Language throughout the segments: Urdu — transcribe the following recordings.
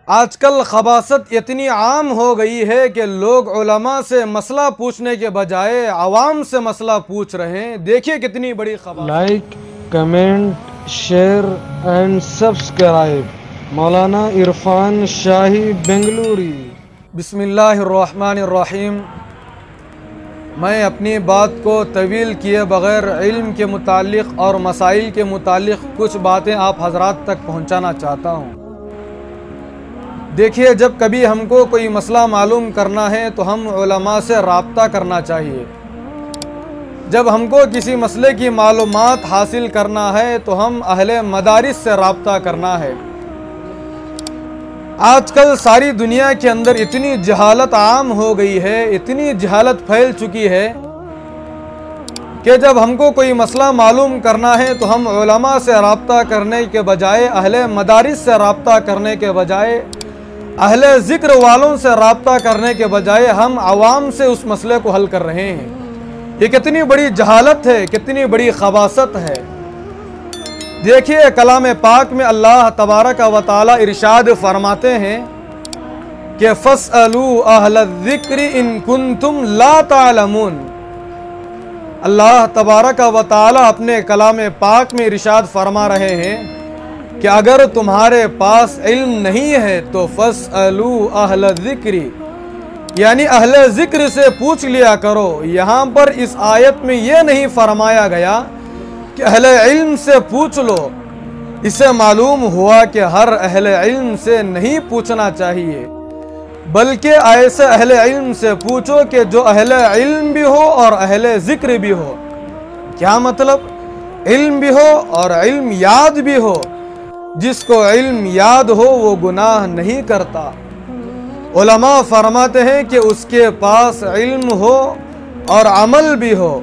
آج کل خباثت اتنی عام ہو گئی ہے کہ لوگ علماء سے مسئلہ پوچھنے کے بجائے عوام سے مسئلہ پوچھ رہے ہیں۔ دیکھیے کتنی بڑی خباثت۔ Like, comment, share and subscribe Maulana Irfan شاہی بنگلوری۔ بسم اللہ الرحمن الرحیم۔ میں اپنی بات کو طویل کیے بغیر علم کے متعلق اور مسائل کے متعلق کچھ باتیں آپ حضرات تک پہنچانا چاہتا ہوں۔ دیکھیے، جب کبھی ہم کو کوئی مسئلہ معلوم کرنا ہے تو ہم علماء سے رابطہ کرنا چاہیے۔ جب ہم کو کسی مسئلے کی معلومات حاصل کرنا ہے تو ہم اہل مدارس سے رابطہ کرنا ہے۔ آج کل ساری دنیا کے اندر اتنی جہالت عام ہو گئی ہے، اتنی جہالت پھیل چکی ہے کہ جب ہم کو کوئی مسئلہ معلوم کرنا ہے تو ہم علماء سے رابطہ کرنے کے بجائے، اہل مدارس سے رابطہ کرنے کے بجائے، اہل ذکر والوں سے رابطہ کرنے کے بجائے ہم عوام سے اس مسئلے کو حل کر رہے ہیں۔ یہ کتنی بڑی جہالت ہے، کتنی بڑی خباثت ہے۔ دیکھیے کلام پاک میں اللہ تبارک و تعالی ارشاد فرماتے ہیں کہ فَاسْأَلُوا أَهْلَ الذِّكْرِ إِن كُنتُمْ لَا تَعْلَمُونَ۔ اللہ تبارک و تعالی اپنے کلام پاک میں ارشاد فرما رہے ہیں کہ اگر تمہارے پاس علم نہیں ہے تو فَاسْأَلُوا أَهْلَ الذِّكْرِ، یعنی اہل ذکر سے پوچھ لیا کرو۔ یہاں پر اس آیت میں یہ نہیں فرمایا گیا کہ اہل علم سے پوچھ لو۔ اس سے معلوم ہوا کہ ہر اہل علم سے نہیں پوچھنا چاہیے، بلکہ ایسے اہل علم سے پوچھو کہ جو اہل علم بھی ہو اور اہل ذکر بھی ہو۔ کیا مطلب؟ علم بھی ہو اور علم یاد بھی ہو۔ جس کو علم یاد ہو وہ گناہ نہیں کرتا۔ علماء فرماتے ہیں کہ اس کے پاس علم ہو اور عمل بھی ہو۔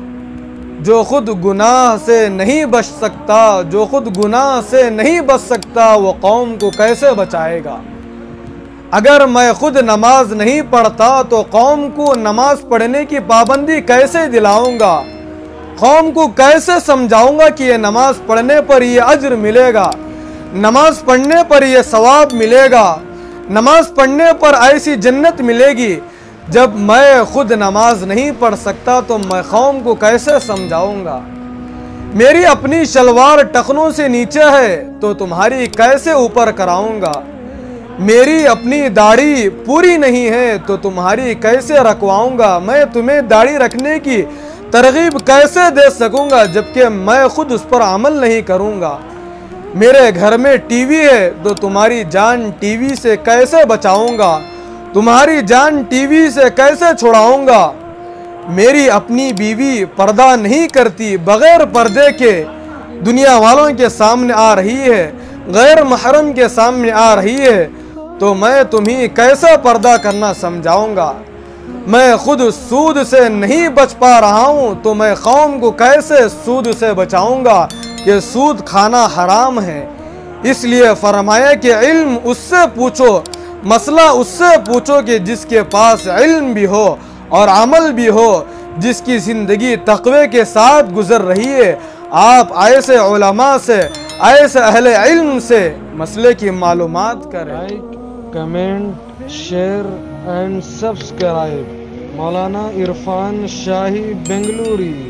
جو خود گناہ سے نہیں بچ سکتا، جو خود گناہ سے نہیں بچ سکتا، وہ قوم کو کیسے بچائے گا؟ اگر میں خود نماز نہیں پڑھتا تو قوم کو نماز پڑھنے کی پابندی کیسے دلاؤں گا؟ قوم کو کیسے سمجھاؤں گا کہ یہ نماز پڑھنے پر یہ اجر ملے گا، نماز پڑھنے پر یہ ثواب ملے گا، نماز پڑھنے پر ایسی جنت ملے گی؟ جب میں خود نماز نہیں پڑھ سکتا تو میں قوم کو کیسے سمجھاؤں گا؟ میری اپنی شلوار ٹخنوں سے نیچے ہے تو تمہاری کیسے اوپر کراؤں گا؟ میری اپنی داڑھی پوری نہیں ہے تو تمہاری کیسے رکھواؤں گا؟ میں تمہیں داڑھی رکھنے کی ترغیب کیسے دے سکوں گا جبکہ میں خود اس پر عمل نہیں کروں گا؟ میرے گھر میں ٹی وی ہے تو تمہاری جان ٹی وی سے کیسے بچاؤں گا؟ تمہاری جان ٹی وی سے کیسے چھڑاؤں گا؟ میری اپنی بیوی پردہ نہیں کرتی، بغیر پردے کے دنیا والوں کے سامنے آ رہی ہے، غیر محرم کے سامنے آ رہی ہے، تو میں تمہیں کیسے پردہ کرنا سمجھاؤں گا؟ میں خود سود سے نہیں بچ پا رہا ہوں تو میں قوم کو کیسے سود سے بچاؤں گا کہ سود کھانا حرام ہے؟ اس لیے فرمایا کہ علم اس سے پوچھو، مسئلہ اس سے پوچھو کہ جس کے پاس علم بھی ہو اور عمل بھی ہو، جس کی زندگی تقوی کے ساتھ گزر رہی ہے۔ آپ ایسے علماء سے، ایسے اہل علم سے مسئلے کی معلومات کریں۔ Like, comment, share and subscribe Maulana Irfan shahi Bangalori.